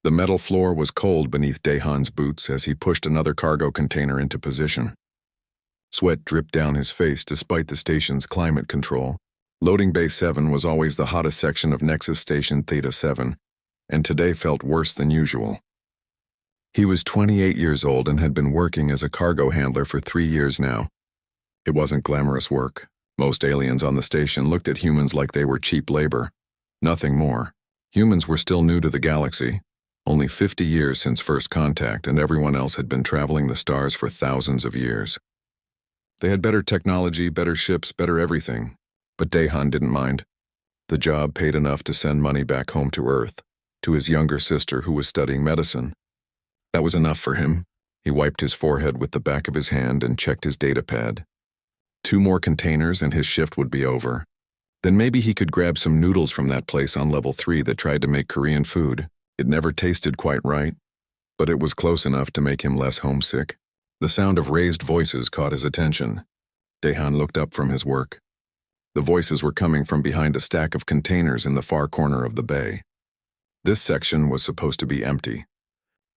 The metal floor was cold beneath Dahan's boots as he pushed another cargo container into position. Sweat dripped down his face despite the station's climate control. Loading Bay 7 was always the hottest section of Nexus Station Theta 7, and today felt worse than usual. He was 28 years old and had been working as a cargo handler for 3 years now. It wasn't glamorous work. Most aliens on the station looked at humans like they were cheap labor. Nothing more. Humans were still new to the galaxy. Only 50 years since first contact, and everyone else had been traveling the stars for thousands of years. They had better technology, better ships, better everything. But Dahan didn't mind. The job paid enough to send money back home to Earth, to his younger sister who was studying medicine. That was enough for him. He wiped his forehead with the back of his hand and checked his datapad. 2 more containers and his shift would be over. Then maybe he could grab some noodles from that place on level 3 that tried to make Korean food. It never tasted quite right, but it was close enough to make him less homesick. The sound of raised voices caught his attention. Dahan looked up from his work. The voices were coming from behind a stack of containers in the far corner of the bay. This section was supposed to be empty.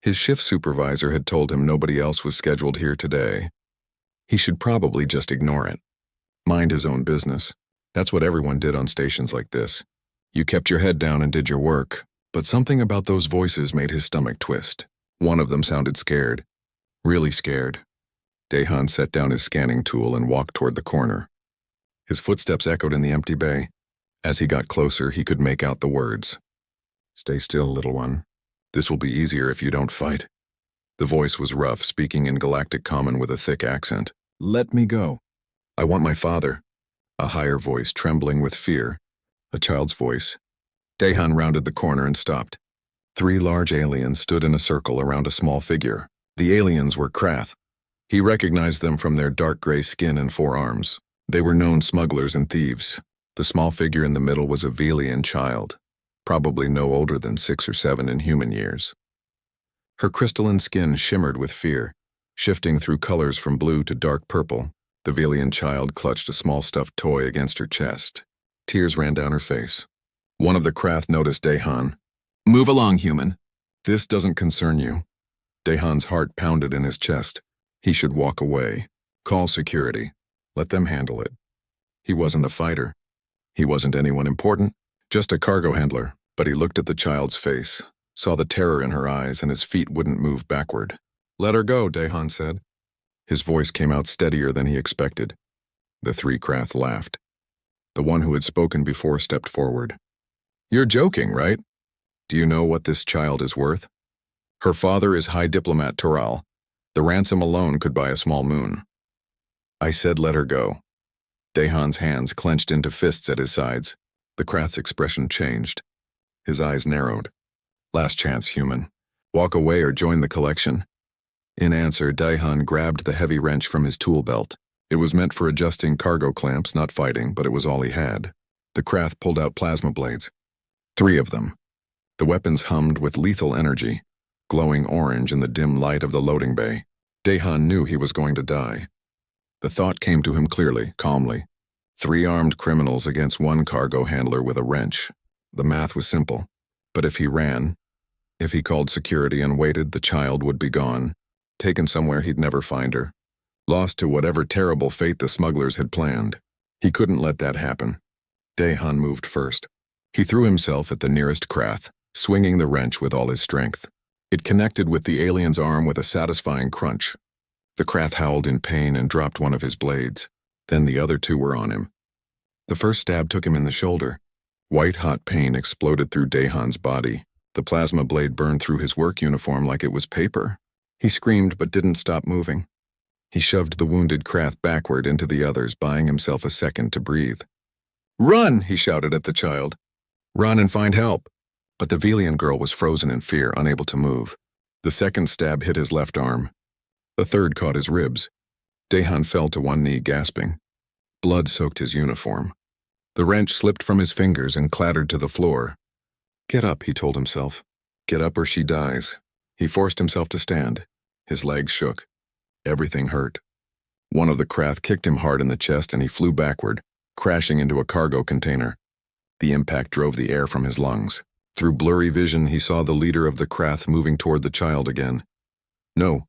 His shift supervisor had told him nobody else was scheduled here today. He should probably just ignore it. Mind his own business. That's what everyone did on stations like this. You kept your head down and did your work, but something about those voices made his stomach twist. One of them sounded scared. Really scared. Dahan set down his scanning tool and walked toward the corner. His footsteps echoed in the empty bay. As he got closer, he could make out the words. "Stay still, little one. This will be easier if you don't fight." The voice was rough, speaking in Galactic Common with a thick accent. "Let me go. I want my father." A higher voice, trembling with fear. A child's voice. Dahan rounded the corner and stopped. 3 large aliens stood in a circle around a small figure. The aliens were Krath. He recognized them from their dark gray skin and 4 arms. They were known smugglers and thieves. The small figure in the middle was a Velian child, probably no older than 6 or 7 in human years. Her crystalline skin shimmered with fear, shifting through colors from blue to dark purple. The Velian child clutched a small stuffed toy against her chest. Tears ran down her face. One of the Krath noticed Dahan. "Move along, human. This doesn't concern you." Dahan's heart pounded in his chest. He should walk away. Call security. Let them handle it. He wasn't a fighter. He wasn't anyone important, just a cargo handler. But he looked at the child's face, saw the terror in her eyes, and his feet wouldn't move backward. "Let her go," Dahan said. His voice came out steadier than he expected. The 3 Krath laughed. The one who had spoken before stepped forward. "You're joking, right? Do you know what this child is worth? Her father is High Diplomat Toral. The ransom alone could buy a small moon." "I said let her go." Dahan's hands clenched into fists at his sides. The Krath's expression changed. His eyes narrowed. "Last chance, human. Walk away or join the collection." In answer, Dahan grabbed the heavy wrench from his tool belt. It was meant for adjusting cargo clamps, not fighting, but it was all he had. The Krath pulled out plasma blades. 3 of them. The weapons hummed with lethal energy, glowing orange in the dim light of the loading bay. Dahan knew he was going to die. The thought came to him clearly, calmly. 3 armed criminals against 1 cargo handler with a wrench. The math was simple. But if he ran, if he called security and waited, the child would be gone, taken somewhere he'd never find her, lost to whatever terrible fate the smugglers had planned. He couldn't let that happen. Dahan moved first. He threw himself at the nearest Krath, swinging the wrench with all his strength. It connected with the alien's arm with a satisfying crunch. The Krath howled in pain and dropped one of his blades. Then the other 2 were on him. The first stab took him in the shoulder. White-hot pain exploded through Dahan's body. The plasma blade burned through his work uniform like it was paper. He screamed but didn't stop moving. He shoved the wounded Krath backward into the others, buying himself a second to breathe. "Run!" he shouted at the child. "Run and find help." But the Velian girl was frozen in fear, unable to move. The second stab hit his left arm. The third caught his ribs. Dahan fell to one knee, gasping. Blood soaked his uniform. The wrench slipped from his fingers and clattered to the floor. "Get up," he told himself. "Get up or she dies." He forced himself to stand. His legs shook. Everything hurt. One of the Krath kicked him hard in the chest and he flew backward, crashing into a cargo container. The impact drove the air from his lungs. Through blurry vision, he saw the leader of the Krath moving toward the child again. No.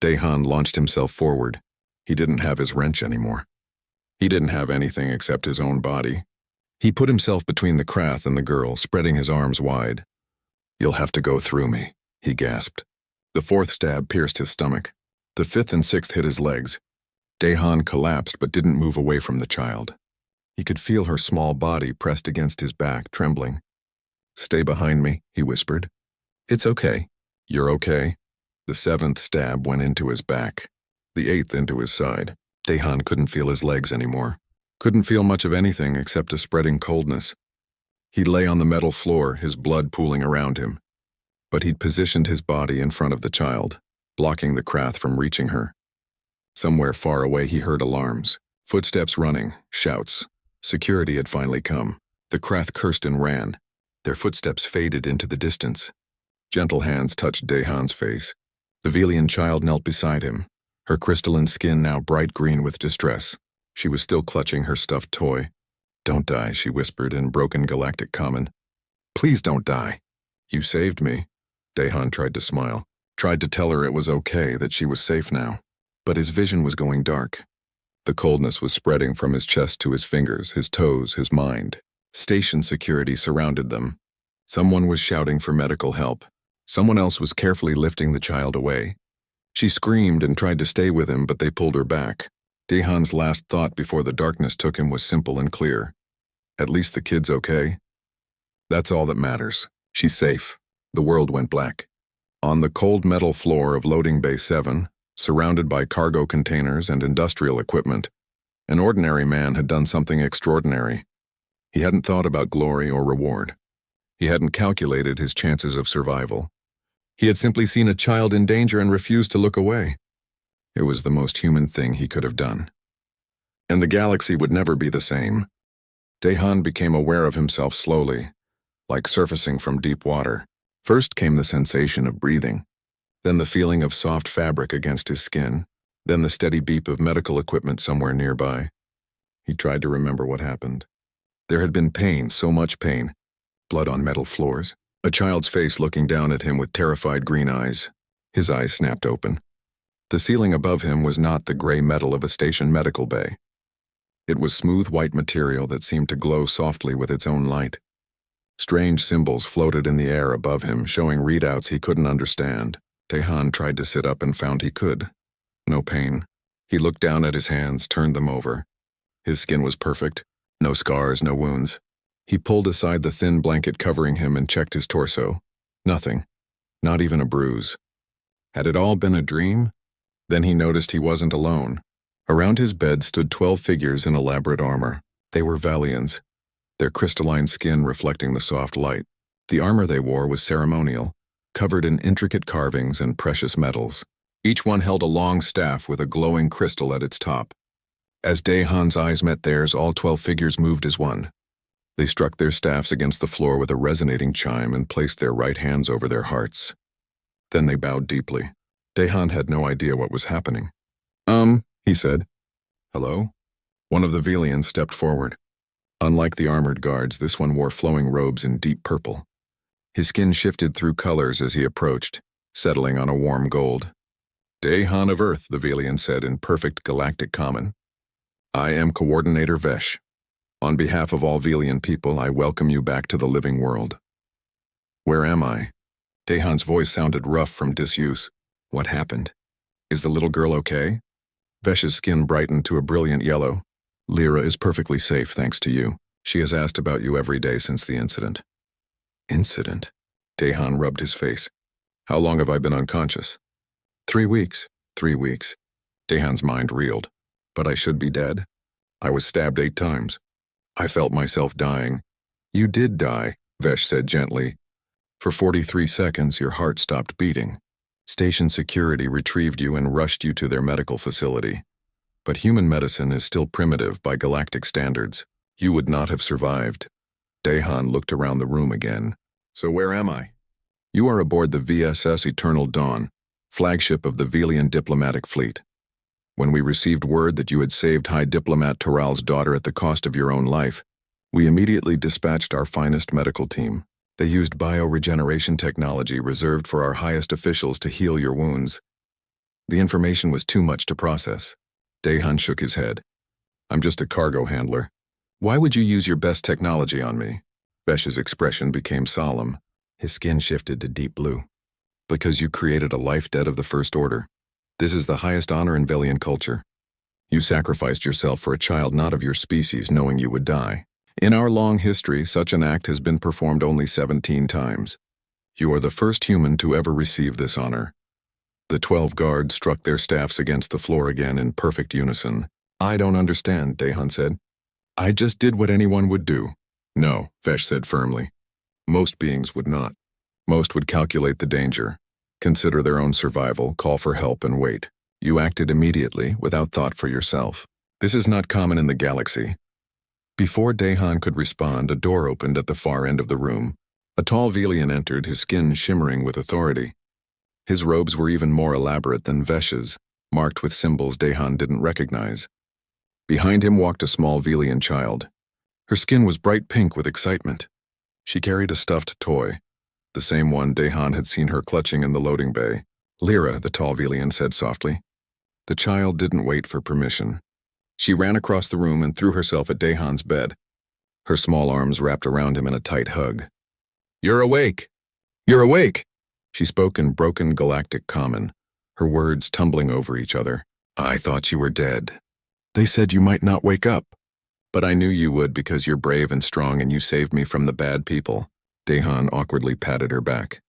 Dahan launched himself forward. He didn't have his wrench anymore. He didn't have anything except his own body. He put himself between the Krath and the girl, spreading his arms wide. "You'll have to go through me," he gasped. The fourth stab pierced his stomach. The fifth and sixth hit his legs. Dahan collapsed but didn't move away from the child. He could feel her small body pressed against his back, trembling. "Stay behind me," he whispered. "It's okay. You're okay." The seventh stab went into his back. The eighth into his side. Dahan couldn't feel his legs anymore. Couldn't feel much of anything except a spreading coldness. He lay on the metal floor, his blood pooling around him. But he'd positioned his body in front of the child, blocking the Krath from reaching her. Somewhere far away he heard alarms. Footsteps running, shouts. Security had finally come. The Krath cursed and ran. Their footsteps faded into the distance. Gentle hands touched Dahan's face. The Velian child knelt beside him, her crystalline skin now bright green with distress. She was still clutching her stuffed toy. "Don't die," she whispered in broken galactic common. "Please don't die." "You saved me." Dahan tried to smile, tried to tell her it was okay, that she was safe now. But his vision was going dark. The coldness was spreading from his chest to his fingers, his toes, his mind. Station security surrounded them. Someone was shouting for medical help. Someone else was carefully lifting the child away. She screamed and tried to stay with him, but they pulled her back. Dahan's last thought before the darkness took him was simple and clear. "At least the kid's okay. That's all that matters. She's safe." The world went black. On the cold metal floor of Loading Bay 7, surrounded by cargo containers and industrial equipment, an ordinary man had done something extraordinary. He hadn't thought about glory or reward. He hadn't calculated his chances of survival. He had simply seen a child in danger and refused to look away. It was the most human thing he could have done. And the galaxy would never be the same. Dahan became aware of himself slowly, like surfacing from deep water. First came the sensation of breathing, then the feeling of soft fabric against his skin, then the steady beep of medical equipment somewhere nearby. He tried to remember what happened. There had been pain, so much pain. Blood on metal floors. A child's face looking down at him with terrified green eyes. His eyes snapped open. The ceiling above him was not the gray metal of a station medical bay. It was smooth white material that seemed to glow softly with its own light. Strange symbols floated in the air above him, showing readouts he couldn't understand. Dahan tried to sit up and found he could. No pain. He looked down at his hands, turned them over. His skin was perfect. No scars, no wounds. He pulled aside the thin blanket covering him and checked his torso. Nothing. Not even a bruise. Had it all been a dream? Then he noticed he wasn't alone. Around his bed stood 12 figures in elaborate armor. They were Valians, their crystalline skin reflecting the soft light. The armor they wore was ceremonial, covered in intricate carvings and precious metals. Each one held a long staff with a glowing crystal at its top. As Dahan's eyes met theirs, all 12 figures moved as one. They struck their staffs against the floor with a resonating chime and placed their right hands over their hearts. Then they bowed deeply. Dahan had no idea what was happening. He said. "Hello?" One of the Velians stepped forward. Unlike the armored guards, this one wore flowing robes in deep purple. His skin shifted through colors as he approached, settling on a warm gold. "Dahan of Earth," the Velian said in perfect galactic common. "I am Coordinator Vesh. On behalf of all Velian people, I welcome you back to the living world." "Where am I?" Dahan's voice sounded rough from disuse. "What happened? Is the little girl okay?" Vesh's skin brightened to a brilliant yellow. "Lyra is perfectly safe, thanks to you. She has asked about you every day since the incident." "Incident?" Dahan rubbed his face. "How long have I been unconscious?" 3 weeks. 3 weeks. Dahan's mind reeled. "But I should be dead. I was stabbed 8 times. I felt myself dying." "You did die," Vesh said gently. "For 43 seconds, your heart stopped beating. Station security retrieved you and rushed you to their medical facility. But human medicine is still primitive by galactic standards. You would not have survived." Dahan looked around the room again. "So where am I?" "You are aboard the VSS Eternal Dawn, flagship of the Velian diplomatic fleet. When we received word that you had saved High Diplomat Toral's daughter at the cost of your own life, we immediately dispatched our finest medical team. They used bioregeneration technology reserved for our highest officials to heal your wounds. The information was too much to process. Daehan shook his head. I'm just a cargo handler. Why would you use your best technology on me? Vesh's expression became solemn. His skin shifted to deep blue. Because you created a life debt of the First Order. This is the highest honor in Velian culture. You sacrificed yourself for a child not of your species, knowing you would die. In our long history, such an act has been performed only 17 times. You are the first human to ever receive this honor. The 12 guards struck their staffs against the floor again in perfect unison. I don't understand, Daehan said. I just did what anyone would do. No, Vesh said firmly. Most beings would not. Most would calculate the danger, consider their own survival, call for help, and wait. You acted immediately, without thought for yourself. This is not common in the galaxy. Before Daehan could respond, a door opened at the far end of the room. A tall Velian entered, his skin shimmering with authority. His robes were even more elaborate than Vesh's, marked with symbols Daehan didn't recognize. Behind him walked a small Velian child. Her skin was bright pink with excitement. She carried a stuffed toy, the same one Daehan had seen her clutching in the loading bay. Lyra, the tall Velian said softly. The child didn't wait for permission. She ran across the room and threw herself at Daehan's bed. Her small arms wrapped around him in a tight hug. You're awake! You're awake! She spoke in broken galactic common, her words tumbling over each other. I thought you were dead. They said you might not wake up. But I knew you would because you're brave and strong and you saved me from the bad people. Daehan awkwardly patted her back.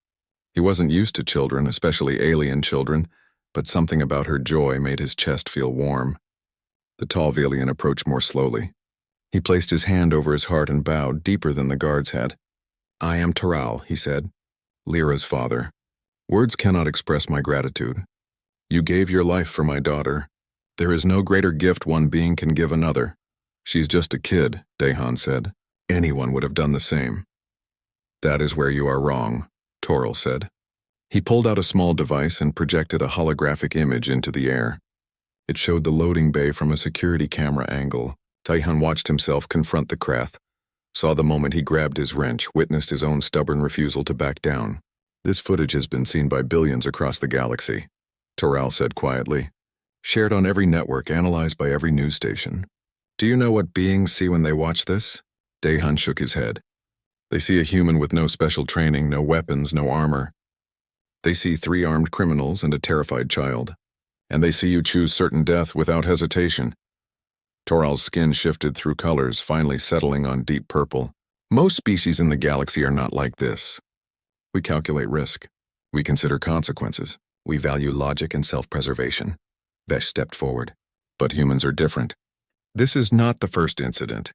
He wasn't used to children, especially alien children, but something about her joy made his chest feel warm. The tall Velian approached more slowly. He placed his hand over his heart and bowed deeper than the guards had. I am Taral, he said, Lyra's father. Words cannot express my gratitude. You gave your life for my daughter. There is no greater gift one being can give another. She's just a kid, Daehan said. Anyone would have done the same. That is where you are wrong, Taral said. He pulled out a small device and projected a holographic image into the air. It showed the loading bay from a security camera angle. Daehan watched himself confront the Krath, saw the moment he grabbed his wrench, witnessed his own stubborn refusal to back down. This footage has been seen by billions across the galaxy, Taral said quietly. Shared on every network, analyzed by every news station. Do you know what beings see when they watch this? Daehan shook his head. They see a human with no special training, no weapons, no armor. They see 3 armed criminals and a terrified child. And they see you choose certain death without hesitation. Toral's skin shifted through colors, finally settling on deep purple. Most species in the galaxy are not like this. We calculate risk. We consider consequences. We value logic and self-preservation. Vesh stepped forward. But humans are different. This is not the first incident.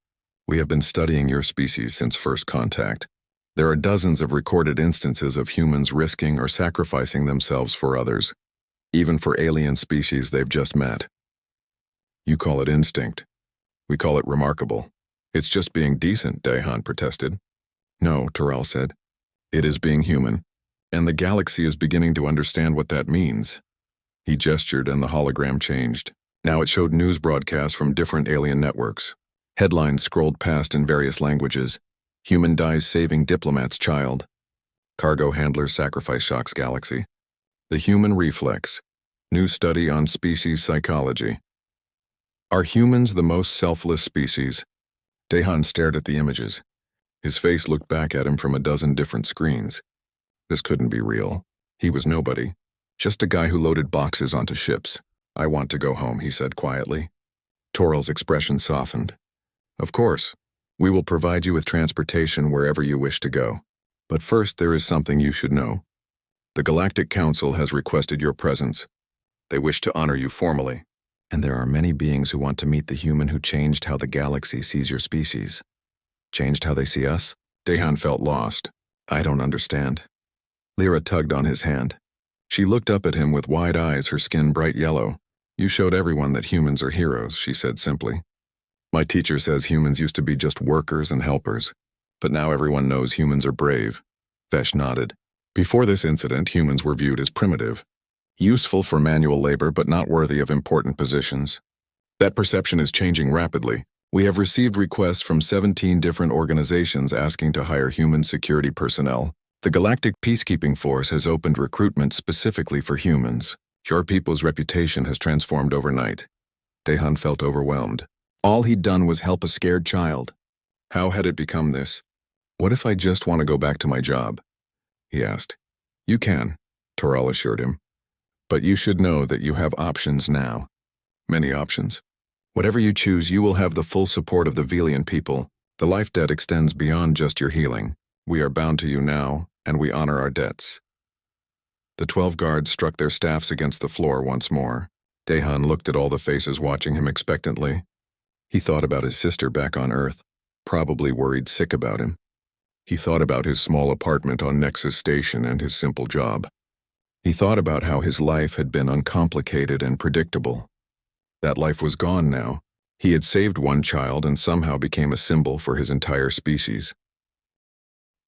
We have been studying your species since first contact. There are dozens of recorded instances of humans risking or sacrificing themselves for others, even for alien species they've just met. You call it instinct. We call it remarkable. It's just being decent, Daehan protested. No, Taral said. It is being human, and the galaxy is beginning to understand what that means. He gestured and the hologram changed. Now it showed news broadcasts from different alien networks. Headlines scrolled past in various languages. Human dies saving diplomat's child. Cargo handler sacrifice shocks galaxy. The human reflex. New study on species psychology. Are humans the most selfless species? Daehan stared at the images. His face looked back at him from a dozen different screens. This couldn't be real. He was nobody. Just a guy who loaded boxes onto ships. I want to go home, he said quietly. Toral's expression softened. Of course. We will provide you with transportation wherever you wish to go. But first, there is something you should know. The Galactic Council has requested your presence. They wish to honor you formally. And there are many beings who want to meet the human who changed how the galaxy sees your species. Changed how they see us? Daehan felt lost. I don't understand. Lyra tugged on his hand. She looked up at him with wide eyes, her skin bright yellow. You showed everyone that humans are heroes, she said simply. My teacher says humans used to be just workers and helpers, but now everyone knows humans are brave. Vesh nodded. Before this incident, humans were viewed as primitive, useful for manual labor but not worthy of important positions. That perception is changing rapidly. We have received requests from 17 different organizations asking to hire human security personnel. The Galactic Peacekeeping Force has opened recruitment specifically for humans. Your people's reputation has transformed overnight. Dahan felt overwhelmed. All he'd done was help a scared child. How had it become this? What if I just want to go back to my job? He asked. You can, Toral assured him. But you should know that you have options now. Many options. Whatever you choose, you will have the full support of the Velian people. The life debt extends beyond just your healing. We are bound to you now, and we honor our debts. The 12 guards struck their staffs against the floor once more. Dahan looked at all the faces watching him expectantly. He thought about his sister back on Earth, probably worried sick about him. He thought about his small apartment on Nexus Station and his simple job. He thought about how his life had been uncomplicated and predictable. That life was gone now. He had saved one child and somehow became a symbol for his entire species.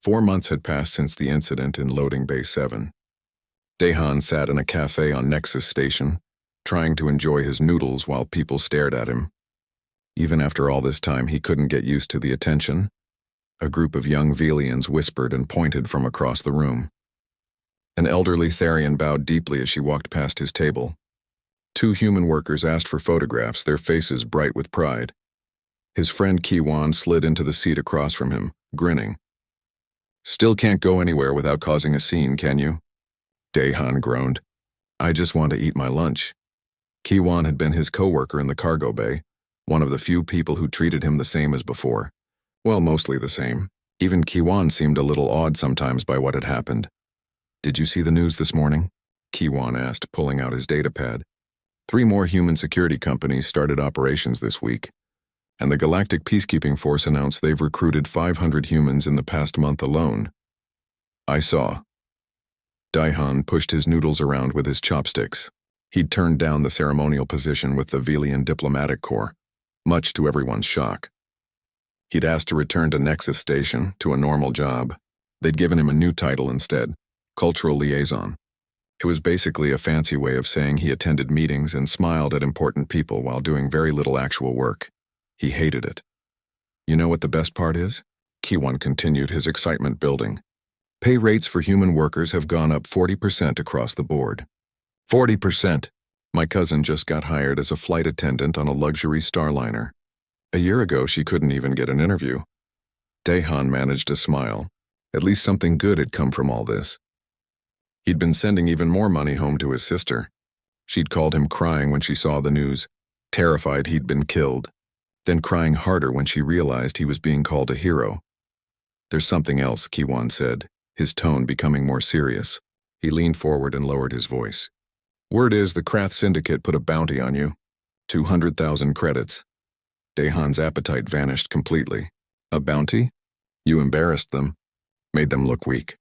4 months had passed since the incident in Loading Bay 7. Dahan sat in a cafe on Nexus Station, trying to enjoy his noodles while people stared at him. Even after all this time, he couldn't get used to the attention. A group of young Velians whispered and pointed from across the room. An elderly Therian bowed deeply as she walked past his table. 2 human workers asked for photographs, their faces bright with pride. His friend Kiwan slid into the seat across from him, grinning. Still can't go anywhere without causing a scene, can you? Dahan groaned. I just want to eat my lunch. Kiwan had been his co-worker in the cargo bay, one of the few people who treated him the same as before. Well, mostly the same. Even Kiwan seemed a little awed sometimes by what had happened. Did you see the news this morning? Kiwan asked, pulling out his datapad. 3 more human security companies started operations this week, and the Galactic Peacekeeping Force announced they've recruited 500 humans in the past month alone. I saw. Dahan pushed his noodles around with his chopsticks. He'd turned down the ceremonial position with the Velian Diplomatic Corps, much to everyone's shock. He'd asked to return to Nexus Station, to a normal job. They'd given him a new title instead, Cultural Liaison. It was basically a fancy way of saying he attended meetings and smiled at important people while doing very little actual work. He hated it. You know what the best part is? Kiwan continued, his excitement building. Pay rates for human workers have gone up 40% across the board. 40%! My cousin just got hired as a flight attendant on a luxury starliner. A year ago, she couldn't even get an interview. Dahan managed to smile. At least something good had come from all this. He'd been sending even more money home to his sister. She'd called him crying when she saw the news, terrified he'd been killed, then crying harder when she realized he was being called a hero. There's something else, Kiwan said, his tone becoming more serious. He leaned forward and lowered his voice. Word is the Krath Syndicate put a bounty on you. 200,000 credits. Dahan's appetite vanished completely. A bounty? You embarrassed them, made them look weak.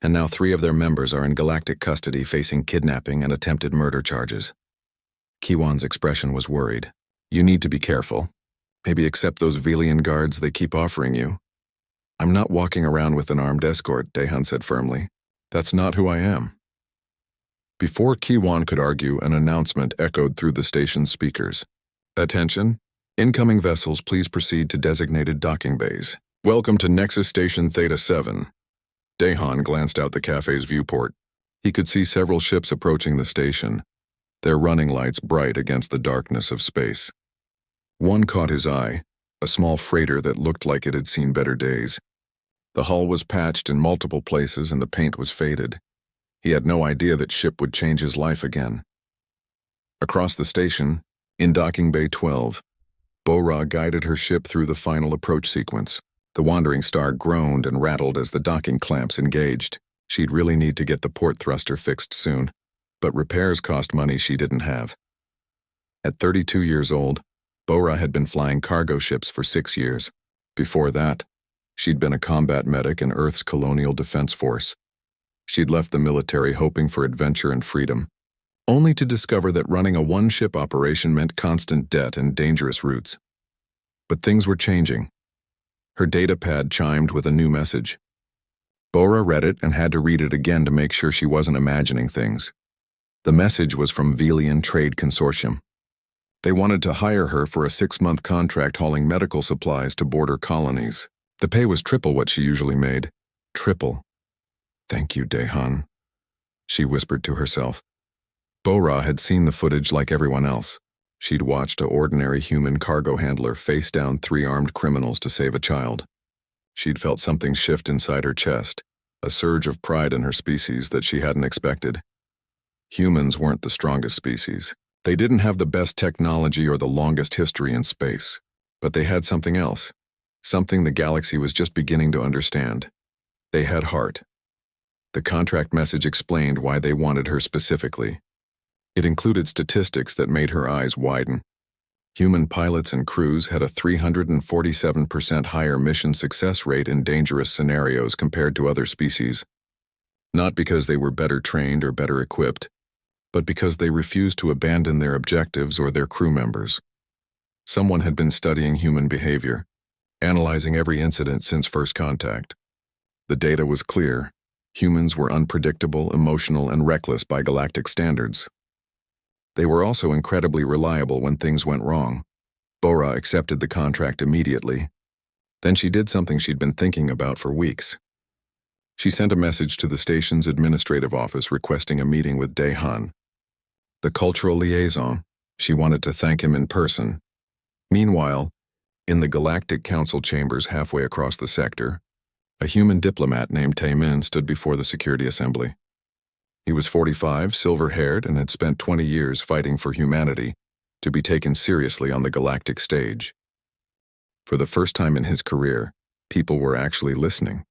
And now 3 of their members are in galactic custody facing kidnapping and attempted murder charges. Kiwan's expression was worried. You need to be careful. Maybe accept those Velian guards they keep offering you. I'm not walking around with an armed escort, Dahan said firmly. That's not who I am. Before Kiwan could argue, an announcement echoed through the station's speakers. Attention! Incoming vessels, please proceed to designated docking bays. Welcome to Nexus Station Theta 7. Dahan glanced out the cafe's viewport. He could see several ships approaching the station, their running lights bright against the darkness of space. One caught his eye, a small freighter that looked like it had seen better days. The hull was patched in multiple places and the paint was faded. He had no idea that ship would change his life again. Across the station, in Docking Bay 12, Bora guided her ship through the final approach sequence. The wandering star groaned and rattled as the docking clamps engaged. She'd really need to get the port thruster fixed soon, but repairs cost money she didn't have. At 32 years old, Bora had been flying cargo ships for 6 years. Before that, she'd been a combat medic in Earth's colonial defense force. She'd left the military hoping for adventure and freedom, only to discover that running a one-ship operation meant constant debt and dangerous routes. But things were changing. Her datapad chimed with a new message. Bora read it and had to read it again to make sure she wasn't imagining things. The message was from Velian Trade Consortium. They wanted to hire her for a 6-month contract hauling medical supplies to border colonies. The pay was triple what she usually made. Triple. Thank you, Dehan, she whispered to herself. Bora had seen the footage like everyone else. She'd watched an ordinary human cargo handler face down 3 armed criminals to save a child. She'd felt something shift inside her chest, a surge of pride in her species that she hadn't expected. Humans weren't the strongest species. They didn't have the best technology or the longest history in space, but they had something else, something the galaxy was just beginning to understand. They had heart. The contract message explained why they wanted her specifically. It included statistics that made her eyes widen. Human pilots and crews had a 347% higher mission success rate in dangerous scenarios compared to other species. Not because they were better trained or better equipped, but because they refused to abandon their objectives or their crew members. Someone had been studying human behavior, analyzing every incident since first contact. The data was clear. Humans were unpredictable, emotional, and reckless by galactic standards. They were also incredibly reliable when things went wrong. Bora accepted the contract immediately. Then she did something she'd been thinking about for weeks. She sent a message to the station's administrative office requesting a meeting with Dehan, the cultural liaison. She wanted to thank him in person. Meanwhile, in the Galactic Council chambers halfway across the sector, a human diplomat named Taemin stood before the security assembly. He was 45, silver-haired, and had spent 20 years fighting for humanity to be taken seriously on the galactic stage. For the first time in his career, people were actually listening.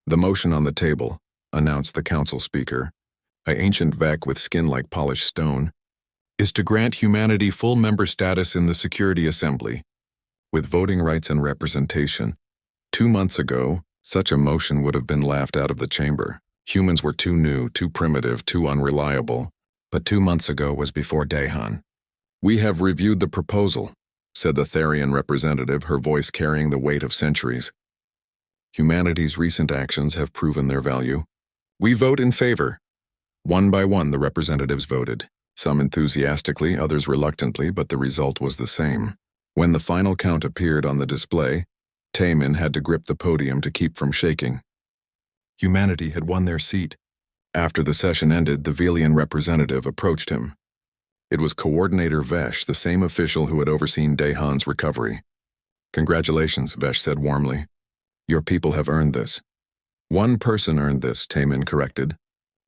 "The motion on the table," announced the council speaker, an ancient Vec with skin like polished stone, "is to grant humanity full member status in the Security Assembly, with voting rights and representation. 2 months ago, such a motion would have been laughed out of the chamber. Humans were too new, too primitive, too unreliable. But 2 months ago was before Dehan. "We have reviewed the proposal," said the Therian representative, her voice carrying the weight of centuries. "Humanity's recent actions have proven their value. We vote in favor." One by one, the representatives voted, some enthusiastically, others reluctantly, but the result was the same. When the final count appeared on the display, Taemin had to grip the podium to keep from shaking. Humanity had won their seat. After the session ended, the Velian representative approached him. It was Coordinator Vesh, the same official who had overseen Dehan's recovery. "Congratulations," Vesh said warmly. "Your people have earned this." "One person earned this," Taemin corrected.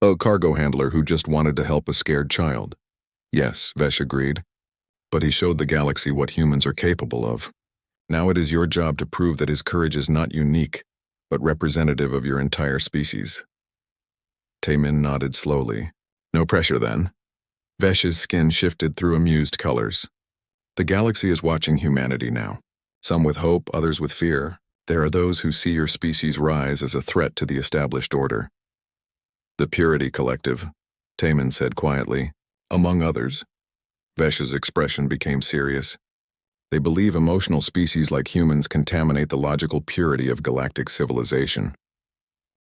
"A cargo handler who just wanted to help a scared child." "Yes," Vesh agreed. "But he showed the galaxy what humans are capable of. Now it is your job to prove that his courage is not unique, but representative of your entire species." Taemin nodded slowly. "No pressure, then." Vesh's skin shifted through amused colors. "The galaxy is watching humanity now. Some with hope, others with fear. There are those who see your species rise as a threat to the established order." "The Purity Collective," Taemin said quietly. "Among others." Vesh's expression became serious. "They believe emotional species like humans contaminate the logical purity of galactic civilization.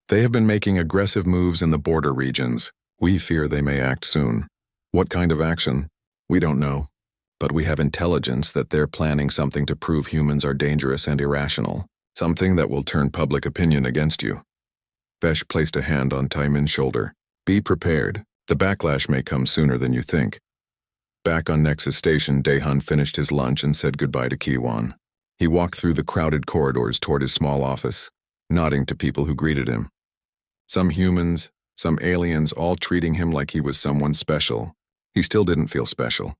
They have been making aggressive moves in the border regions. We fear they may act soon. What kind of action? We don't know. But we have intelligence that they're planning something to prove humans are dangerous and irrational, something that will turn public opinion against you." Vesh placed a hand on Taemin's shoulder. "Be prepared. The backlash may come sooner than you think." Back on Nexus Station, Dehan finished his lunch and said goodbye to Kiwan. He walked through the crowded corridors toward his small office, nodding to people who greeted him. Some humans, some aliens, all treating him like he was someone special. He still didn't feel special.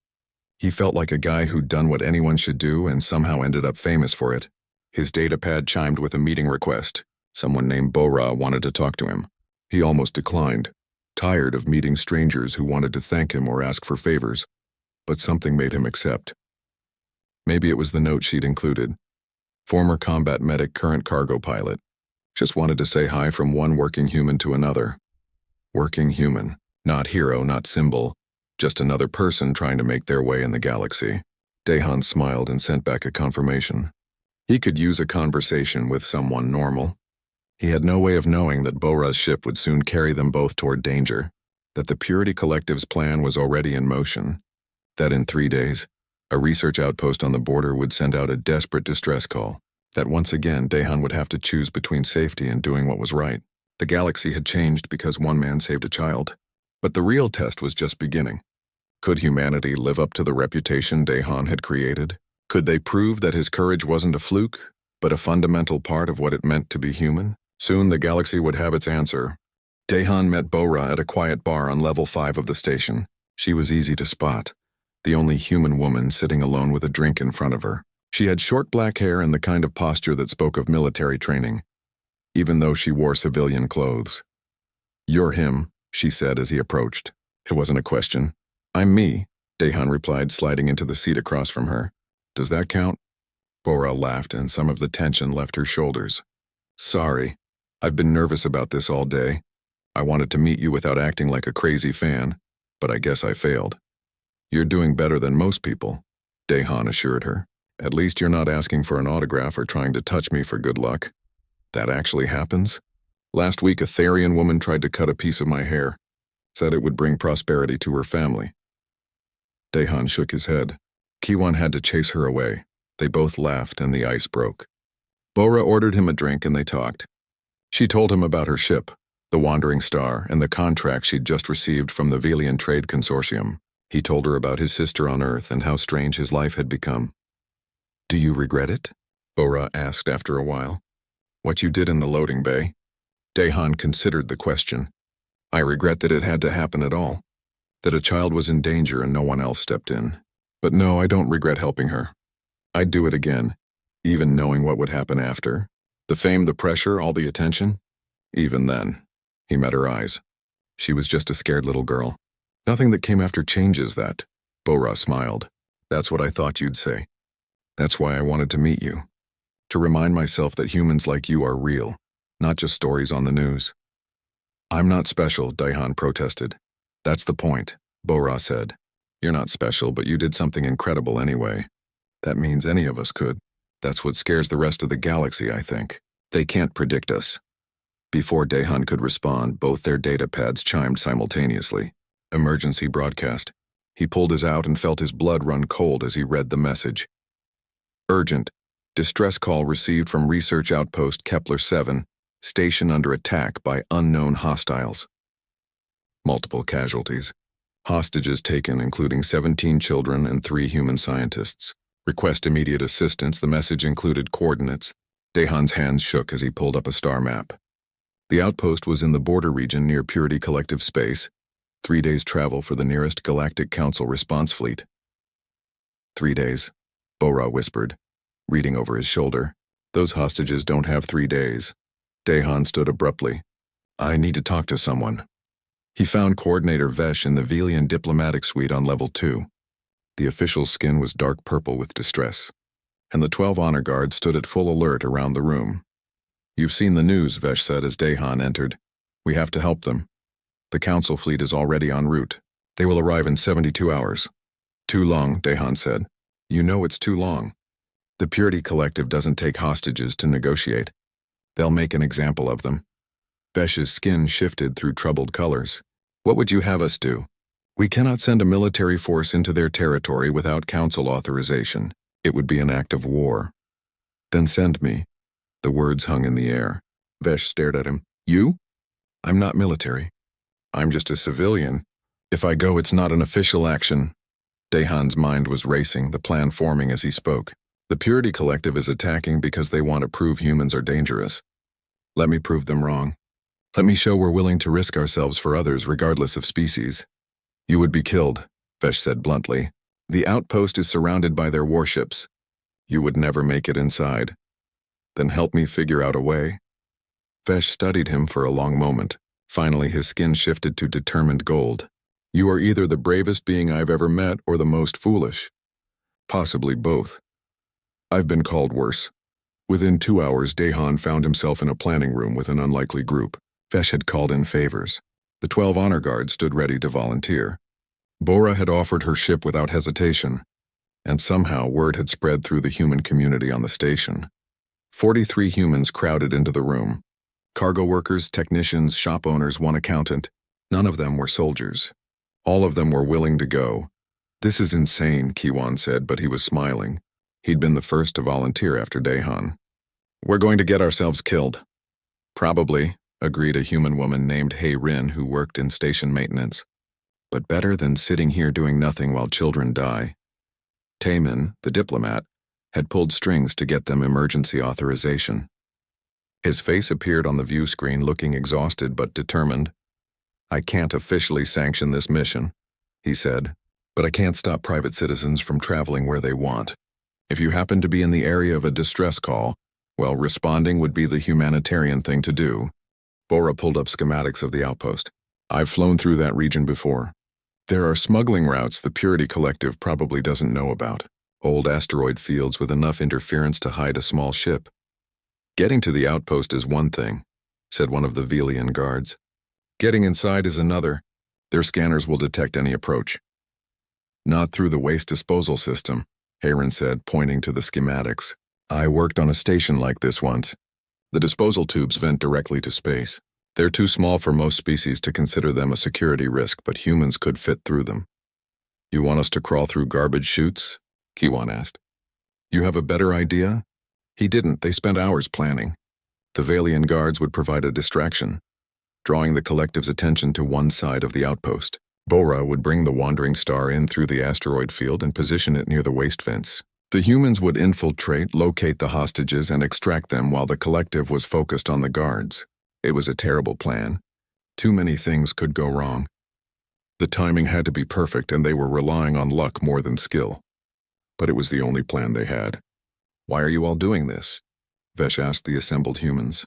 He felt like a guy who'd done what anyone should do and somehow ended up famous for it. His datapad chimed with a meeting request. Someone named Bora wanted to talk to him. He almost declined, tired of meeting strangers who wanted to thank him or ask for favors. But something made him accept. Maybe it was the note she'd included. "Former combat medic, current cargo pilot. Just wanted to say hi from one working human to another." Working human. Not hero, not symbol. Just another person trying to make their way in the galaxy. Dehan smiled and sent back a confirmation. He could use a conversation with someone normal. He had no way of knowing that Bora's ship would soon carry them both toward danger, that the Purity Collective's plan was already in motion, that in 3 days, A research outpost on the border would send out a desperate distress call. That once again, Dahan would have to choose between safety and doing what was right. The galaxy had changed because one man saved a child. But the real test was just beginning. Could humanity live up to the reputation Dahan had created? Could they prove that his courage wasn't a fluke, but a fundamental part of what it meant to be human? Soon the galaxy would have its answer. Dahan met Bora at a quiet bar on level 5 of the station. She was easy to spot, the only human woman sitting alone with a drink in front of her. She had short black hair and the kind of posture that spoke of military training, even though she wore civilian clothes. "You're him," she said as he approached. It wasn't a question. "I'm me," Dahan replied, sliding into the seat across from her. "Does that count?" Bora laughed and some of the tension left her shoulders. "Sorry. I've been nervous about this all day. I wanted to meet you without acting like a crazy fan, but I guess I failed." "You're doing better than most people," Dahan assured her. "At least you're not asking for an autograph or trying to touch me for good luck." "That actually happens? Last week a Therian woman tried to cut a piece of my hair, said it would bring prosperity to her family." Dahan shook his head. Kiwan had to chase her away. They both laughed and the ice broke. Bora ordered him a drink and they talked. She told him about her ship, the Wandering Star, and the contract she'd just received from the Velian Trade Consortium. He told her about his sister on Earth and how strange his life had become. "Do you regret it?" Bora asked after a while. "What you did in the loading bay?" Dahan considered the question. "I regret that it had to happen at all, that a child was in danger and no one else stepped in. But no, I don't regret helping her. I'd do it again, even knowing what would happen after. The fame, the pressure, all the attention. Even then." He met her eyes. She was just a scared little girl. "Nothing that came after changes that." Bora smiled. "That's what I thought you'd say. That's why I wanted to meet you. To remind myself that humans like you are real, not just stories on the news." "I'm not special," Dahan protested. "That's the point," Bora said. "You're not special, but you did something incredible anyway. That means any of us could. That's what scares the rest of the galaxy, I think. They can't predict us." Before Dahan could respond, both their data pads chimed simultaneously. Emergency broadcast. He pulled his out and felt his blood run cold as he read the message. "Urgent. Distress call received from Research Outpost Kepler 7, station under attack by unknown hostiles. Multiple casualties. Hostages taken, including 17 children and 3 human scientists. Request immediate assistance." The message included coordinates. Dahan's hands shook as he pulled up a star map. The outpost was in the border region near Purity Collective Space. 3 days' travel for the nearest Galactic Council response fleet. 3 days, Bora whispered, reading over his shoulder. "Those hostages don't have 3 days." Dahan stood abruptly. "I need to talk to someone." He found Coordinator Vesh in the Velian diplomatic suite on level 2. The official's skin was dark purple with distress, and the 12 honor guards stood at full alert around the room. "You've seen the news," Vesh said as Dahan entered. "We have to help them. The council fleet is already en route. They will arrive in 72 hours. "Too long," Dahan said. "You know it's too long. The Purity Collective doesn't take hostages to negotiate. They'll make an example of them." Vesh's skin shifted through troubled colors. "What would you have us do?" "We cannot send a military force into their territory without council authorization. It would be an act of war." "Then send me." The words hung in the air. Vesh stared at him. "You?" "I'm not military. I'm just a civilian. If I go, it's not an official action." Dahan's mind was racing, the plan forming as he spoke. "The Purity Collective is attacking because they want to prove humans are dangerous. Let me prove them wrong. Let me show we're willing to risk ourselves for others regardless of species." "You would be killed," Vesh said bluntly. "The outpost is surrounded by their warships. You would never make it inside." "Then help me figure out a way." Vesh studied him for a long moment. Finally, his skin shifted to determined gold. "You are either the bravest being I've ever met or the most foolish. Possibly both. I've been called worse." Within 2 hours, Dahan found himself in a planning room with an unlikely group. Vesh had called in favors. The 12 honor guards stood ready to volunteer. Bora had offered her ship without hesitation, and somehow word had spread through the human community on the station. 43 humans crowded into the room. Cargo workers, technicians, shop owners, one accountant. None of them were soldiers. All of them were willing to go. This is insane, Kiwan said, but he was smiling. He'd been the first to volunteer after Dahan. We're going to get ourselves killed. Probably, agreed a human woman named Hei Rin who worked in station maintenance. But better than sitting here doing nothing while children die. Taemin, the diplomat, had pulled strings to get them emergency authorization. His face appeared on the view screen looking exhausted but determined. I can't officially sanction this mission, he said, but I can't stop private citizens from traveling where they want. If you happen to be in the area of a distress call, well, responding would be the humanitarian thing to do. Bora pulled up schematics of the outpost. I've flown through that region before. There are smuggling routes the Purity Collective probably doesn't know about. Old asteroid fields with enough interference to hide a small ship. Getting to the outpost is one thing, said one of the Velian guards. Getting inside is another. Their scanners will detect any approach. Not through the waste disposal system, Hayron said, pointing to the schematics. I worked on a station like this once. The disposal tubes vent directly to space. They're too small for most species to consider them a security risk, but humans could fit through them. You want us to crawl through garbage chutes? Kiwan asked. You have a better idea? He didn't. They spent hours planning. The Valian guards would provide a distraction, drawing the collective's attention to one side of the outpost. Bora would bring the wandering star in through the asteroid field and position it near the waste vents. The humans would infiltrate, locate the hostages, and extract them while the collective was focused on the guards. It was a terrible plan. Too many things could go wrong. The timing had to be perfect, and they were relying on luck more than skill. But it was the only plan they had. Why are you all doing this? Vesh asked the assembled humans.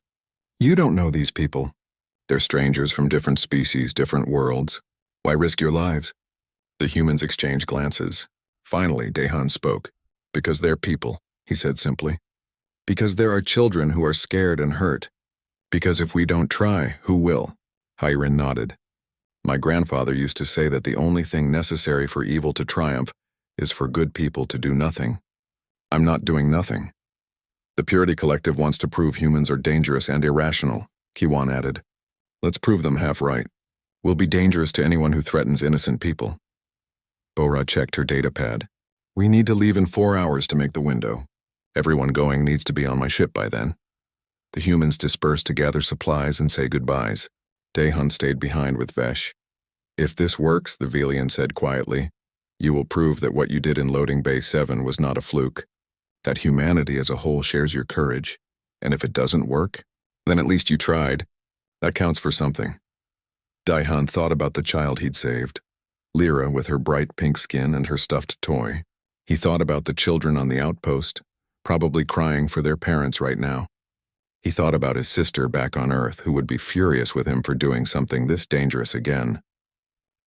You don't know these people. They're strangers from different species, different worlds. Why risk your lives? The humans exchanged glances. Finally, Dahan spoke. Because they're people, he said simply. Because there are children who are scared and hurt. Because if we don't try, who will? Hyrin nodded. My grandfather used to say that the only thing necessary for evil to triumph is for good people to do nothing. I'm not doing nothing. The Purity Collective wants to prove humans are dangerous and irrational, Kiwan added. Let's prove them half right. We'll be dangerous to anyone who threatens innocent people. Bora checked her datapad. We need to leave in 4 hours to make the window. Everyone going needs to be on my ship by then. The humans dispersed to gather supplies and say goodbyes. Dahan stayed behind with Vesh. If this works, the Velian said quietly, you will prove that what you did in Loading Bay 7 was not a fluke. That humanity as a whole shares your courage. And if it doesn't work, then at least you tried. That counts for something. Dahan thought about the child he'd saved. Lyra with her bright pink skin and her stuffed toy. He thought about the children on the outpost, probably crying for their parents right now. He thought about his sister back on Earth who would be furious with him for doing something this dangerous again.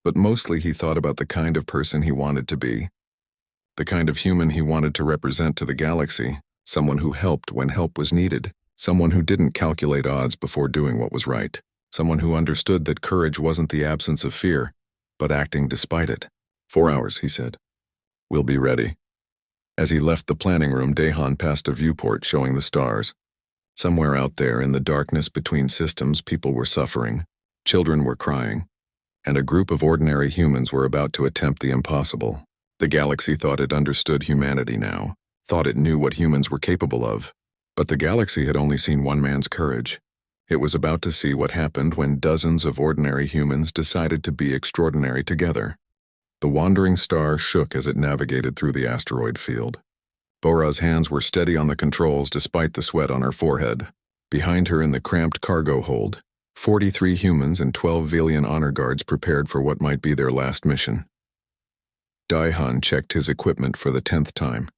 But mostly he thought about the kind of person he wanted to be. The kind of human he wanted to represent to the galaxy, someone who helped when help was needed, someone who didn't calculate odds before doing what was right, someone who understood that courage wasn't the absence of fear, but acting despite it. 4 hours, he said. We'll be ready. As he left the planning room, Dahan passed a viewport showing the stars. Somewhere out there in the darkness between systems, people were suffering, children were crying, and a group of ordinary humans were about to attempt the impossible. The galaxy thought it understood humanity now, thought it knew what humans were capable of. But the galaxy had only seen one man's courage. It was about to see what happened when dozens of ordinary humans decided to be extraordinary together. The wandering star shook as it navigated through the asteroid field. Bora's hands were steady on the controls despite the sweat on her forehead. Behind her in the cramped cargo hold, 43 humans and 12 Velian honor guards prepared for what might be their last mission. Dahan checked his equipment for the 10th time.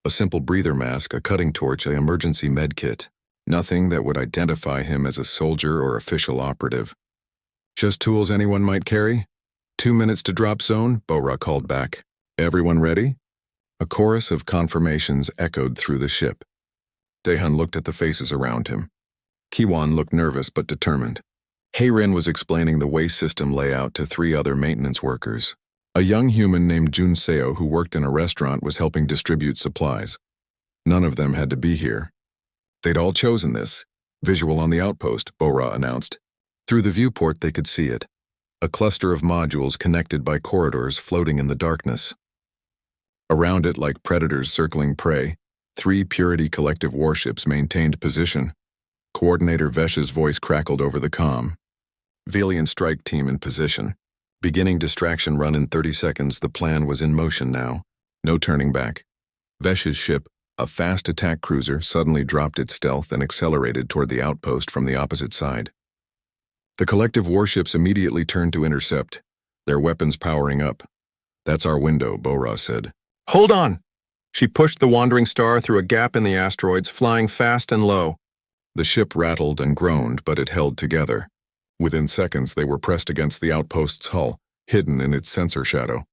A simple breather mask, a cutting torch, an emergency med kit. Nothing that would identify him as a soldier or official operative. Just tools anyone might carry? 2 minutes to drop zone, Bora called back. Everyone ready? A chorus of confirmations echoed through the ship. Dahan looked at the faces around him. Kiwan looked nervous but determined. Hayren was explaining the waste system layout to 3 other maintenance workers. A young human named Jun Seo who worked in a restaurant was helping distribute supplies. None of them had to be here. They'd all chosen this. Visual on the outpost, Bora announced. Through the viewport they could see it. a cluster of modules connected by corridors floating in the darkness. Around it, like predators circling prey, 3 Purity Collective warships maintained position. Coordinator Vesh's voice crackled over the comm. Velian strike team in position. Beginning distraction run in 30 seconds, the plan was in motion now. No turning back. Vesh's ship, a fast attack cruiser, suddenly dropped its stealth and accelerated toward the outpost from the opposite side. The collective warships immediately turned to intercept, their weapons powering up. "That's our window," Bora said. "Hold on!" She pushed the wandering star through a gap in the asteroids, flying fast and low. The ship rattled and groaned, but it held together. Within seconds, they were pressed against the outpost's hull, hidden in its sensor shadow.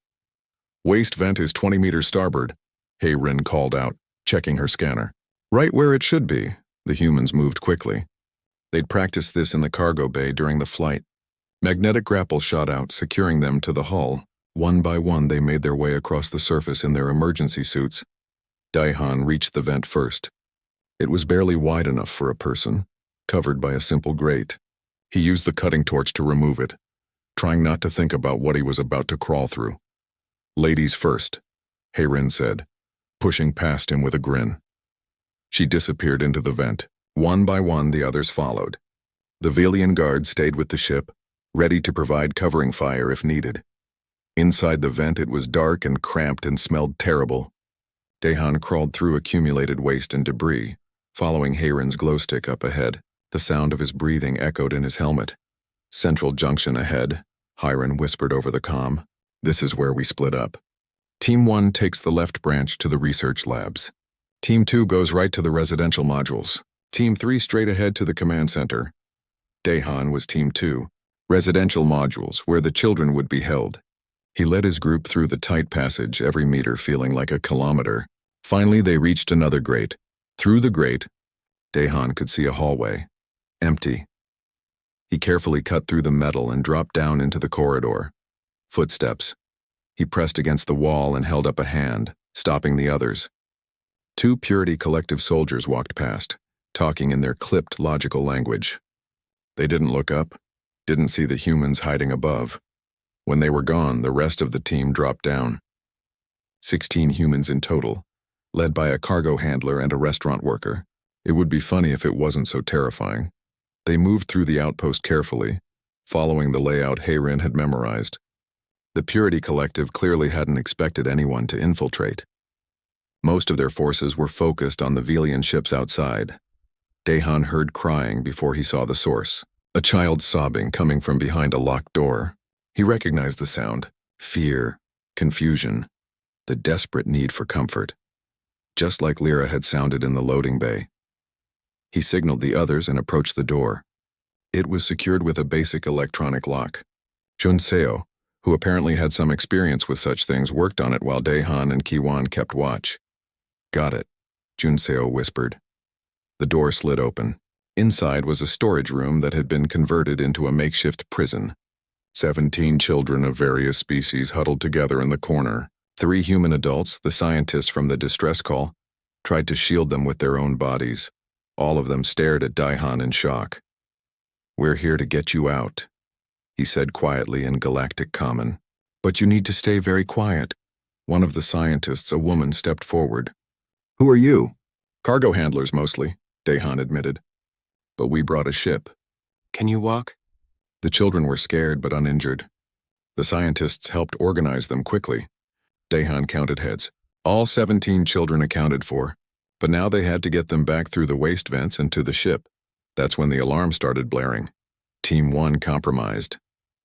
"Waste vent is 20 meters starboard," Hayrin called out, checking her scanner. "Right where it should be." The humans moved quickly. They'd practiced this in the cargo bay during the flight. Magnetic grapples shot out, securing them to the hull. One by one, they made their way across the surface in their emergency suits. Daihan reached the vent first. It was barely wide enough for a person, covered by a simple grate. He used the cutting torch to remove it, trying not to think about what he was about to crawl through. "Ladies first," Hayrin said, pushing past him with a grin. She disappeared into the vent. One by one, the others followed. The Velian guard stayed with the ship, ready to provide covering fire if needed. Inside the vent, it was dark and cramped and smelled terrible. Daihan crawled through accumulated waste and debris, following Hayrin's glow stick up ahead. The sound of his breathing echoed in his helmet. "Central junction ahead," Hayrin whispered over the comm. "This is where we split up. Team 1 takes the left branch to the research labs. Team 2 goes right to the residential modules. Team 3 straight ahead to the command center." Daihan was Team 2, residential modules, where the children would be held. He led his group through the tight passage, every meter feeling like a kilometer. Finally, they reached another grate. Through the grate, Daihan could see a hallway. Empty. He carefully cut through the metal and dropped down into the corridor. Footsteps. He pressed against the wall and held up a hand, stopping the others. 2 Purity Collective soldiers walked past, talking in their clipped, logical language. They didn't look up, didn't see the humans hiding above. When they were gone, the rest of the team dropped down. 16 humans in total, led by a cargo handler and a restaurant worker. It would be funny if it wasn't so terrifying. They moved through the outpost carefully, following the layout Hayrin had memorized. The Purity Collective clearly hadn't expected anyone to infiltrate. Most of their forces were focused on the Velian ships outside. Daihan heard crying before he saw the source. A child sobbing coming from behind a locked door. He recognized the sound. Fear, confusion, the desperate need for comfort. Just like Lyra had sounded in the loading bay. He signaled the others and approached the door. It was secured with a basic electronic lock. Junseo, who apparently had some experience with such things, worked on it while Daihan and Kiwan kept watch. "Got it," Junseo whispered. The door slid open. Inside was a storage room that had been converted into a makeshift prison. 17 children of various species huddled together in the corner. 3 human adults, the scientists from the distress call, tried to shield them with their own bodies. All of them stared at Daihan in shock. "We're here to get you out," he said quietly in Galactic Common. "But you need to stay very quiet." One of the scientists, a woman, stepped forward. "Who are you?" "Cargo handlers, mostly," Daihan admitted. "But we brought a ship." "Can you walk?" The children were scared but uninjured. The scientists helped organize them quickly. Daihan counted heads. All 17 children accounted for. But now they had to get them back through the waste vents and to the ship. That's when the alarm started blaring. Team 1 compromised.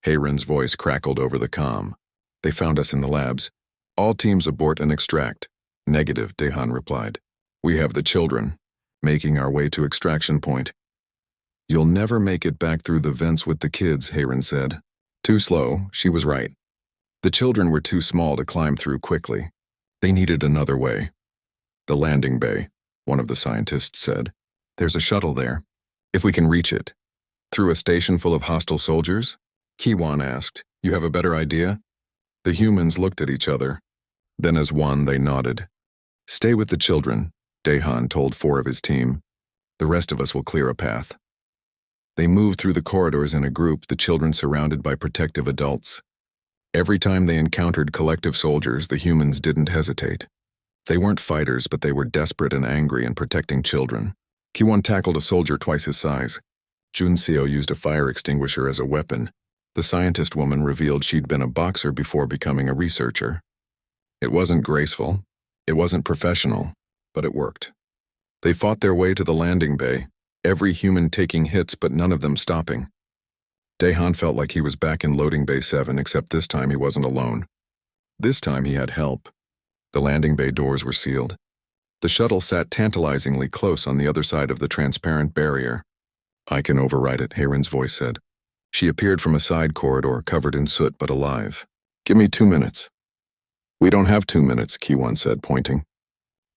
Hayrin's voice crackled over the comm. "They found us in the labs. All teams abort and extract." "Negative," Daihan replied. "We have the children, making our way to extraction point." "You'll never make it back through the vents with the kids," Hayrin said. Too slow, she was right. The children were too small to climb through quickly. They needed another way. "The landing bay," one of the scientists said. "There's a shuttle there. If we can reach it." "Through a station full of hostile soldiers?" Kiwan asked. "You have a better idea?" The humans looked at each other. Then as one, they nodded. "Stay with the children," Daihan told 4 of his team. "The rest of us will clear a path." They moved through the corridors in a group, the children surrounded by protective adults. Every time they encountered collective soldiers, the humans didn't hesitate. They weren't fighters, but they were desperate and angry and protecting children. Ki-1 tackled a soldier twice his size. Jun-Seo used a fire extinguisher as a weapon. The scientist woman revealed she'd been a boxer before becoming a researcher. It wasn't graceful, it wasn't professional, but it worked. They fought their way to the landing bay, every human taking hits but none of them stopping. Daehan felt like he was back in loading bay 7, except this time he wasn't alone. This time he had help. The landing bay doors were sealed. The shuttle sat tantalizingly close on the other side of the transparent barrier. "I can override it," Hayren's voice said. She appeared from a side corridor covered in soot but alive. "Give me 2 minutes." "We don't have 2 minutes," Ki-1 said, pointing.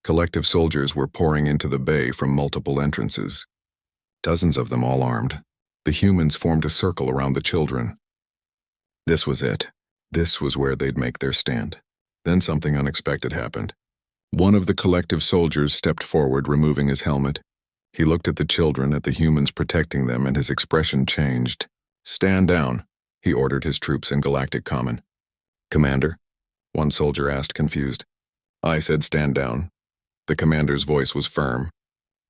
Collective soldiers were pouring into the bay from multiple entrances. Dozens of them all armed. The humans formed a circle around the children. This was it. This was where they'd make their stand. Then something unexpected happened. One of the collective soldiers stepped forward, removing his helmet. He looked at the children, at the humans protecting them, and his expression changed. "Stand down," he ordered his troops in Galactic Common. "Commander?" one soldier asked, confused. "I said stand down." The commander's voice was firm.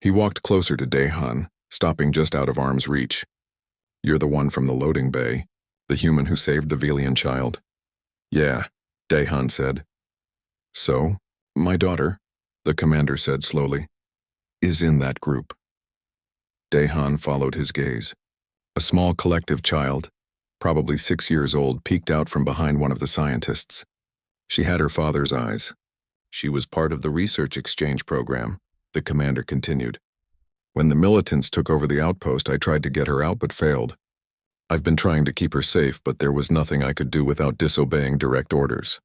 He walked closer to Daehan, stopping just out of arm's reach. "You're the one from the loading bay, the human who saved the Velian child." "Yeah," Daehan said. "So, my daughter," the commander said slowly, "is in that group." Daehan followed his gaze. A small collective child, probably 6 years old, peeked out from behind one of the scientists. She had her father's eyes. "She was part of the research exchange program," the commander continued. "When the militants took over the outpost, I tried to get her out but failed. I've been trying to keep her safe, but there was nothing I could do without disobeying direct orders."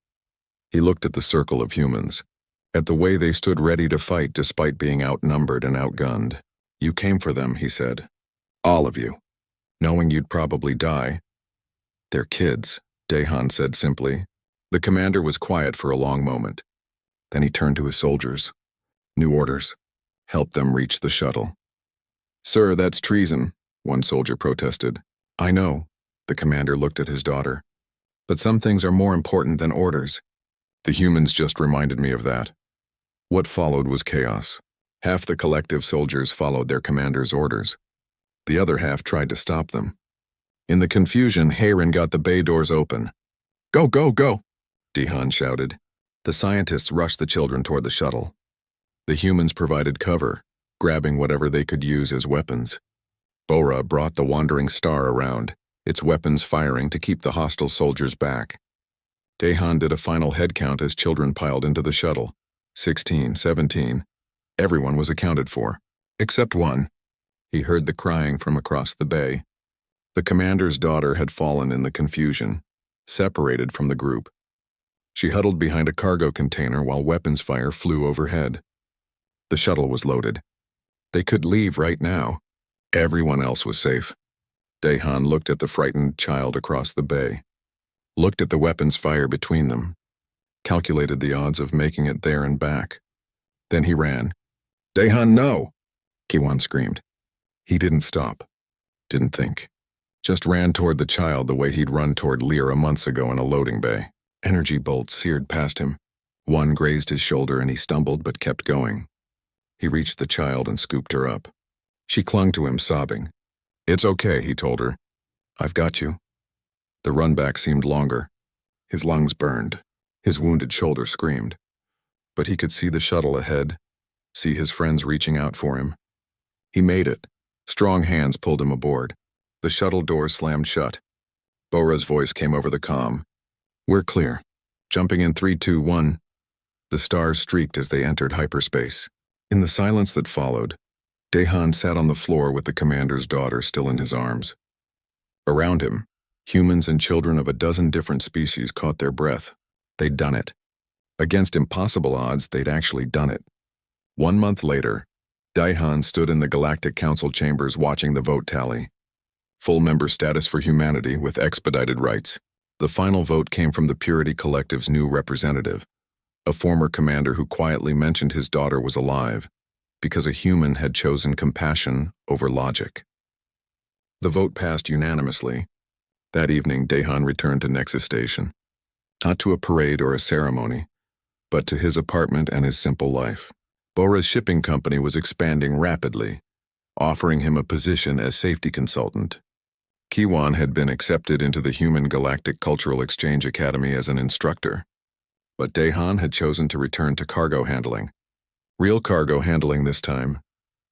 He looked at the circle of humans, at the way they stood ready to fight despite being outnumbered and outgunned. "You came for them," he said. "All of you. Knowing you'd probably die." "They're kids," Daehan said simply. The commander was quiet for a long moment. Then he turned to his soldiers. "New orders. Help them reach the shuttle." "Sir, that's treason," one soldier protested. "I know," the commander looked at his daughter. "But some things are more important than orders. The humans just reminded me of that." What followed was chaos. Half the collective soldiers followed their commander's orders. The other half tried to stop them. In the confusion, Hayren got the bay doors open. "Go, go, go!" Daehan shouted. The scientists rushed the children toward the shuttle. The humans provided cover, grabbing whatever they could use as weapons. Bora brought the wandering star around, its weapons firing to keep the hostile soldiers back. Daehan did a final head count as children piled into the shuttle. 16, 17. Everyone was accounted for, except one. He heard the crying from across the bay. The commander's daughter had fallen in the confusion, separated from the group. She huddled behind a cargo container while weapons fire flew overhead. The shuttle was loaded. They could leave right now. Everyone else was safe. Daehan looked at the frightened child across the bay, looked at the weapons fire between them, calculated the odds of making it there and back. Then he ran. "Daehan, no!" Ki-1 screamed. He didn't stop, didn't think, just ran toward the child the way he'd run toward Lyra months ago in a loading bay. Energy bolts seared past him. One grazed his shoulder and he stumbled but kept going. He reached the child and scooped her up. She clung to him, sobbing. "It's okay," he told her. "I've got you." The run back seemed longer. His lungs burned. His wounded shoulder screamed. But he could see the shuttle ahead, see his friends reaching out for him. He made it. Strong hands pulled him aboard. The shuttle doors slammed shut. Bora's voice came over the comm. "We're clear. Jumping in 3, 2, 1. The stars streaked as they entered hyperspace. In the silence that followed, Daehan sat on the floor with the commander's daughter still in his arms. Around him, humans and children of a dozen different species caught their breath. They'd done it. Against impossible odds, they'd actually done it. 1 month later, Daehan stood in the Galactic Council chambers watching the vote tally. Full member status for humanity with expedited rights. The final vote came from the Purity Collective's new representative, a former commander who quietly mentioned his daughter was alive because a human had chosen compassion over logic. The vote passed unanimously. That evening, Dehan returned to Nexus Station. Not to a parade or a ceremony, but to his apartment and his simple life. Bora's shipping company was expanding rapidly, offering him a position as safety consultant. Kiwan had been accepted into the Human Galactic Cultural Exchange Academy as an instructor. But Dehan had chosen to return to cargo handling. Real cargo handling this time,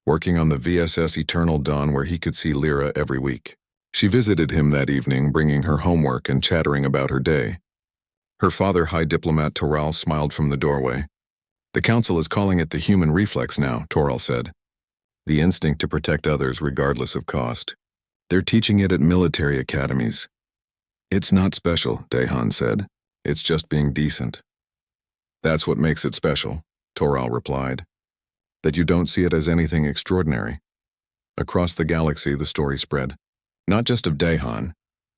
working on the VSS Eternal Dawn where he could see Lyra every week. She visited him that evening, bringing her homework and chattering about her day. Her father, High Diplomat Toral, smiled from the doorway. "The Council is calling it the human reflex now," Toral said. "The instinct to protect others regardless of cost. They're teaching it at military academies." "It's not special," Dehan said. "It's just being decent." "That's what makes it special," Toral replied. "That you don't see it as anything extraordinary." Across the galaxy, the story spread. Not just of Dehan,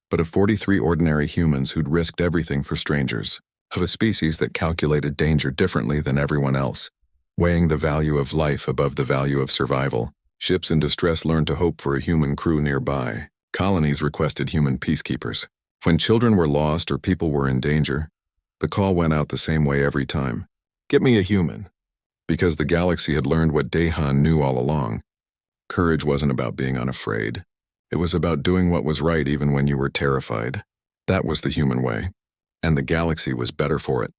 but of 43 ordinary humans who'd risked everything for strangers, of a species that calculated danger differently than everyone else, weighing the value of life above the value of survival. Ships in distress learned to hope for a human crew nearby. Colonies requested human peacekeepers. When children were lost or people were in danger, the call went out the same way every time. "Get me a human." Because the galaxy had learned what Dehan knew all along. Courage wasn't about being unafraid. It was about doing what was right even when you were terrified. That was the human way. And the galaxy was better for it.